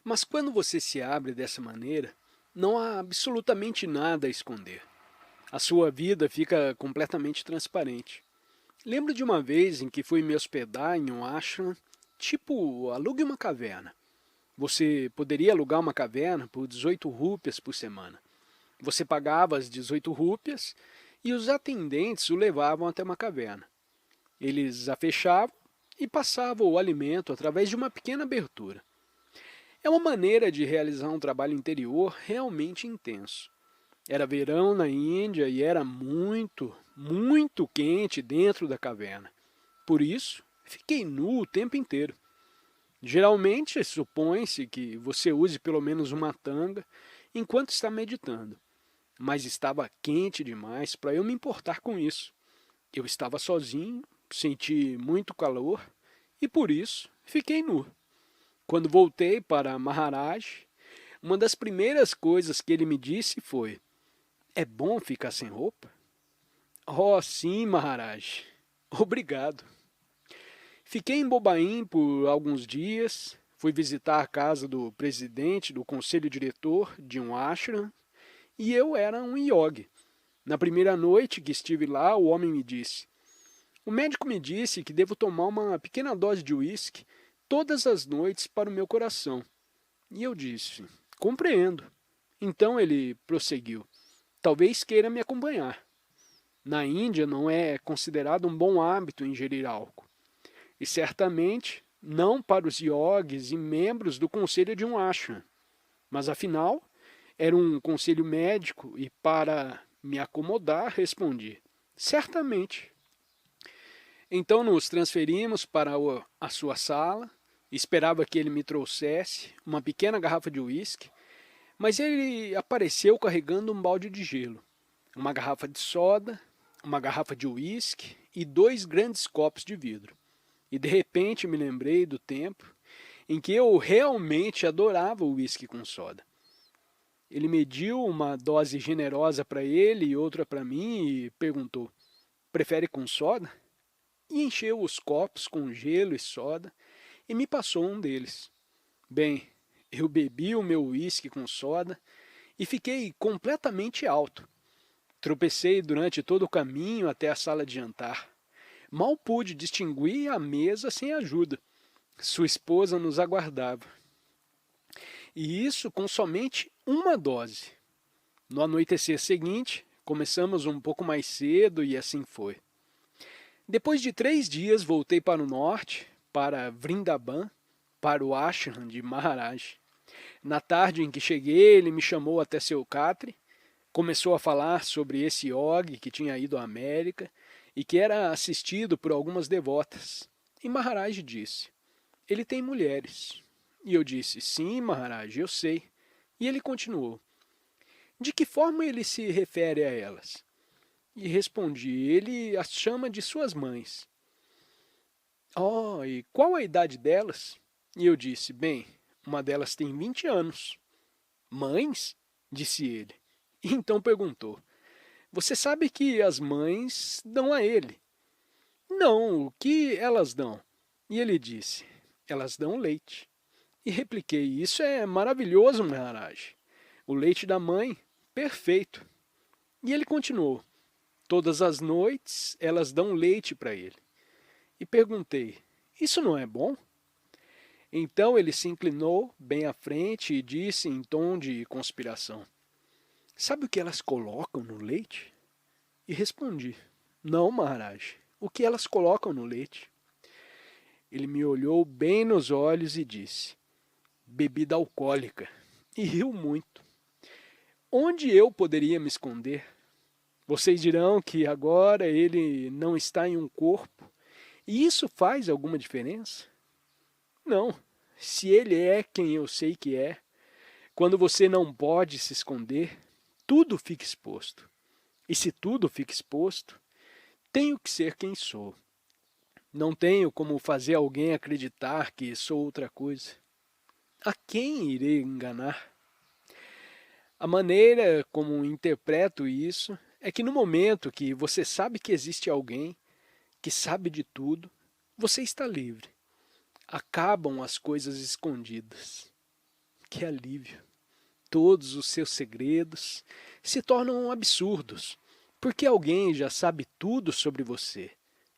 Mas quando você se abre dessa maneira, não há absolutamente nada a esconder. A sua vida fica completamente transparente. Lembro de uma vez em que fui me hospedar em um ashram, tipo, alugue uma caverna. Você poderia alugar uma caverna por 18 rúpias por semana. Você pagava as 18 rúpias e os atendentes o levavam até uma caverna. Eles a fechavam e passavam o alimento através de uma pequena abertura. É uma maneira de realizar um trabalho interior realmente intenso. Era verão na Índia e era muito, muito quente dentro da caverna. Por isso, fiquei nu o tempo inteiro. Geralmente, supõe-se que você use pelo menos uma tanga enquanto está meditando, mas estava quente demais para eu me importar com isso. Eu estava sozinho, senti muito calor e por isso fiquei nu. Quando voltei para Maharaj, uma das primeiras coisas que ele me disse foi: é bom ficar sem roupa? Oh, sim, Maharaj. Obrigado. Fiquei em Bobaim por alguns dias, fui visitar a casa do presidente do conselho diretor de um ashram e eu era um yogi. Na primeira noite que estive lá, o homem me disse: o médico me disse que devo tomar uma pequena dose de uísque todas as noites para o meu coração. E eu disse: compreendo. Então ele prosseguiu: talvez queira me acompanhar. Na Índia não é considerado um bom hábito ingerir álcool. E certamente não para os yogis e membros do conselho de um ashram. Mas afinal, era um conselho médico e para me acomodar respondi: certamente. Então nos transferimos para a sua sala, esperava que ele me trouxesse uma pequena garrafa de uísque, mas ele apareceu carregando um balde de gelo, uma garrafa de soda, uma garrafa de uísque e dois grandes copos de vidro. E de repente me lembrei do tempo em que eu realmente adorava o uísque com soda. Ele mediu uma dose generosa para ele e outra para mim e perguntou: prefere com soda? E encheu os copos com gelo e soda e me passou um deles. Bem, eu bebi o meu uísque com soda e fiquei completamente alto. Tropecei durante todo o caminho até a sala de jantar. Mal pude distinguir a mesa sem ajuda. Sua esposa nos aguardava. E isso com somente uma dose. No anoitecer seguinte, começamos um pouco mais cedo e assim foi. Depois de 3 dias, voltei para o norte, para Vrindavan, para o ashram de Maharaj. Na tarde em que cheguei, ele me chamou até seu catre, começou a falar sobre esse yogi que tinha ido à América e que era assistido por algumas devotas. E Maharaj disse: ele tem mulheres. E eu disse: sim, Maharaj, eu sei. E ele continuou: de que forma ele se refere a elas? E respondi: ele as chama de suas mães. Oh, e qual a idade delas? E eu disse: bem, uma delas tem 20 anos. Mães? Disse ele. E então perguntou: você sabe que as mães dão a ele? Não, o que elas dão? E ele disse: elas dão leite. E repliquei: isso é maravilhoso, Maharaj. O leite da mãe, perfeito. E ele continuou: todas as noites elas dão leite para ele. E perguntei: isso não é bom? Então ele se inclinou bem à frente e disse em tom de conspiração: sabe o que elas colocam no leite? E respondi: não, Maharaj. O que elas colocam no leite? Ele me olhou bem nos olhos e disse: bebida alcoólica. E riu muito. Onde eu poderia me esconder? Vocês dirão que agora ele não está em um corpo, e isso faz alguma diferença? Não. Se ele é quem eu sei que é, quando você não pode se esconder, tudo fica exposto. E se tudo fica exposto, tenho que ser quem sou. Não tenho como fazer alguém acreditar que sou outra coisa. A quem irei enganar? A maneira como interpreto isso é que no momento que você sabe que existe alguém que sabe de tudo, você está livre. Acabam as coisas escondidas. que alívio! Todos os seus segredos se tornam absurdos, porque alguém já sabe tudo sobre você.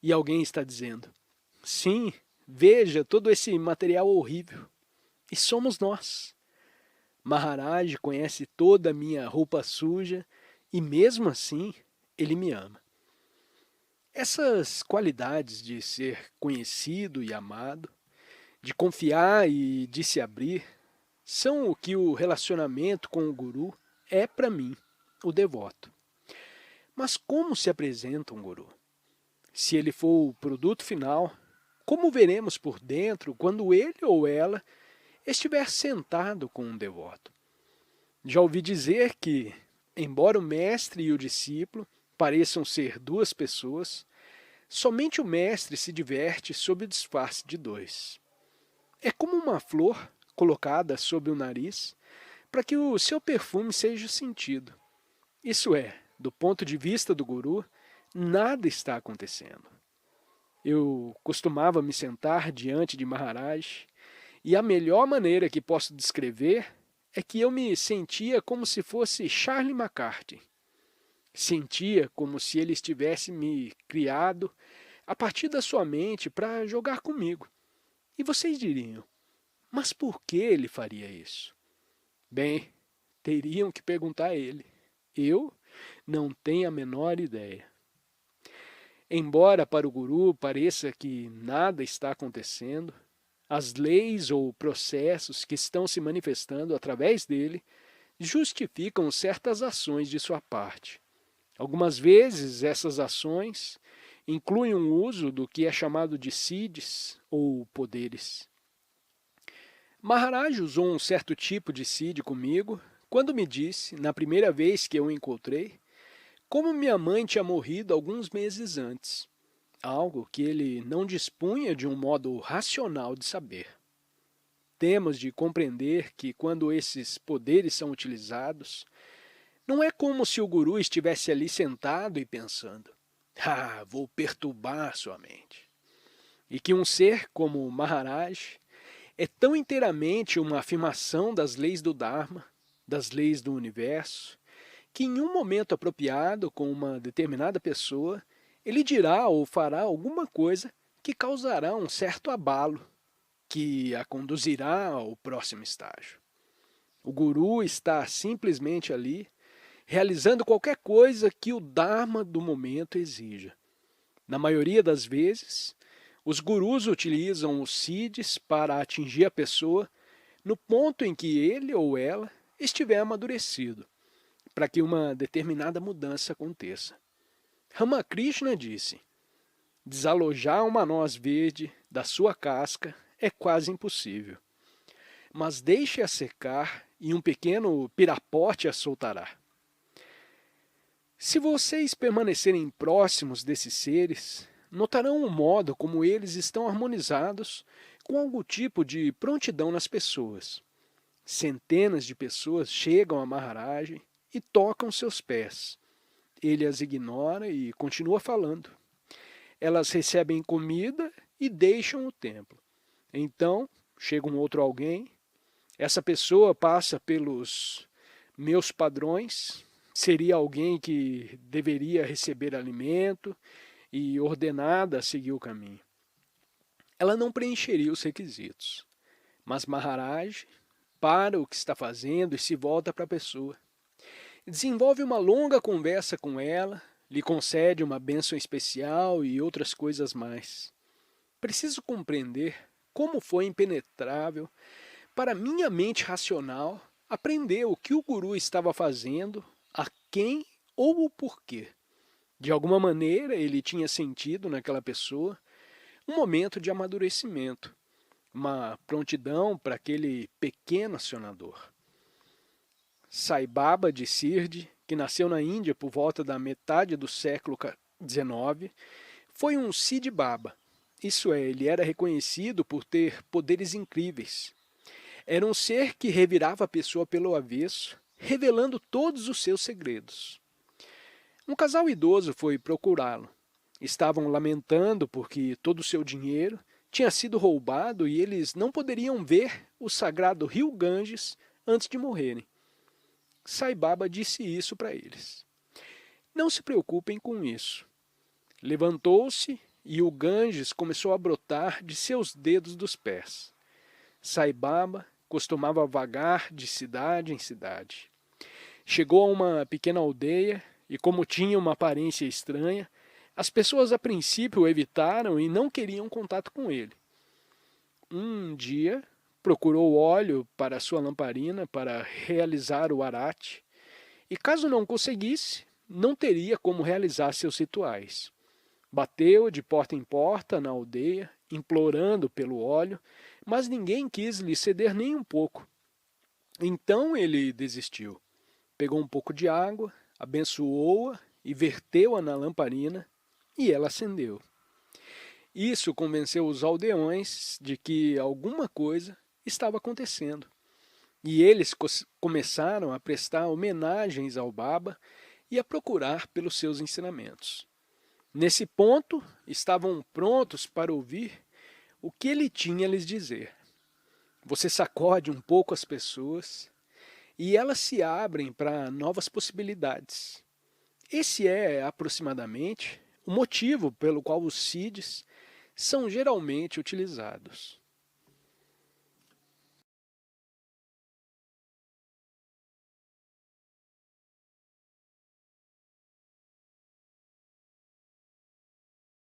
E alguém está dizendo, sim, veja todo esse material horrível. E somos nós. Maharaj conhece toda a minha roupa suja e mesmo assim ele me ama. Essas qualidades de ser conhecido e amado, de confiar e de se abrir, são o que o relacionamento com o guru é para mim, o devoto. Mas como se apresenta um guru? Se ele for o produto final, como veremos por dentro quando ele ou ela estiver sentado com um devoto? Já ouvi dizer que, embora o mestre e o discípulo pareçam ser duas pessoas, somente o mestre se diverte sob o disfarce de dois. É como uma flor colocada sob o nariz para que o seu perfume seja sentido. Isso é, do ponto de vista do guru, nada está acontecendo. Eu costumava me sentar diante de Maharaj e a melhor maneira que posso descrever é que eu me sentia como se fosse Charlie McCarthy. Sentia como se ele estivesse me criado a partir da sua mente para jogar comigo. E vocês diriam, mas por que ele faria isso? Bem, teriam que perguntar a ele. Eu não tenho a menor ideia. Embora para o guru pareça que nada está acontecendo, as leis ou processos que estão se manifestando através dele justificam certas ações de sua parte. Algumas vezes essas ações incluem um uso do que é chamado de siddhis ou poderes. Maharaj usou um certo tipo de siddhi comigo quando me disse, na primeira vez que eu o encontrei, como minha mãe tinha morrido alguns meses antes, algo que ele não dispunha de um modo racional de saber. Temos de compreender que quando esses poderes são utilizados, não é como se o guru estivesse ali sentado e pensando, vou perturbar sua mente. E que um ser como Maharaj é tão inteiramente uma afirmação das leis do Dharma, das leis do universo, que em um momento apropriado com uma determinada pessoa, ele dirá ou fará alguma coisa que causará um certo abalo, que a conduzirá ao próximo estágio. O guru está simplesmente ali, realizando qualquer coisa que o Dharma do momento exija. Na maioria das vezes, os gurus utilizam os siddhis para atingir a pessoa no ponto em que ele ou ela estiver amadurecido, para que uma determinada mudança aconteça. Ramakrishna disse, desalojar uma noz verde da sua casca é quase impossível, mas deixe-a secar e um pequeno pirapote a soltará. Se vocês permanecerem próximos desses seres, notarão o modo como eles estão harmonizados com algum tipo de prontidão nas pessoas. Centenas de pessoas chegam a Maharaj e tocam seus pés. Ele as ignora e continua falando. Elas recebem comida e deixam o templo. Então, chega um outro alguém, essa pessoa passa pelos meus padrões, seria alguém que deveria receber alimento e ordenada a seguir o caminho. Ela não preencheria os requisitos, mas Maharaj para o que está fazendo e se volta para a pessoa. Desenvolve uma longa conversa com ela, lhe concede uma bênção especial e outras coisas mais. Preciso compreender como foi impenetrável para minha mente racional aprender o que o guru estava fazendo, a quem ou o porquê. De alguma maneira ele tinha sentido naquela pessoa um momento de amadurecimento, uma prontidão para aquele pequeno acionador. Sai Baba de Sirdi, que nasceu na Índia por volta da metade do século XIX, foi um Siddhi Baba. Isso é, ele era reconhecido por ter poderes incríveis. Era um ser que revirava a pessoa pelo avesso, revelando todos os seus segredos. Um casal idoso foi procurá-lo. Estavam lamentando porque todo o seu dinheiro tinha sido roubado e eles não poderiam ver o sagrado rio Ganges antes de morrerem. Sai Baba disse isso para eles. Não se preocupem com isso. Levantou-se e o Ganges começou a brotar de seus dedos dos pés. Sai Baba costumava vagar de cidade em cidade. Chegou a uma pequena aldeia e, como tinha uma aparência estranha, as pessoas a princípio o evitaram e não queriam contato com ele. Um dia, procurou óleo para sua lamparina para realizar o arate, e caso não conseguisse, não teria como realizar seus rituais. Bateu de porta em porta na aldeia, implorando pelo óleo, mas ninguém quis lhe ceder nem um pouco. Então ele desistiu. Pegou um pouco de água, abençoou-a e verteu-a na lamparina, e ela acendeu. Isso convenceu os aldeões de que alguma coisa estava acontecendo. E eles começaram a prestar homenagens ao Baba e a procurar pelos seus ensinamentos. Nesse ponto, estavam prontos para ouvir o que ele tinha a lhes dizer. Você sacode um pouco as pessoas e elas se abrem para novas possibilidades. Esse é, aproximadamente, o motivo pelo qual os CIDs são geralmente utilizados.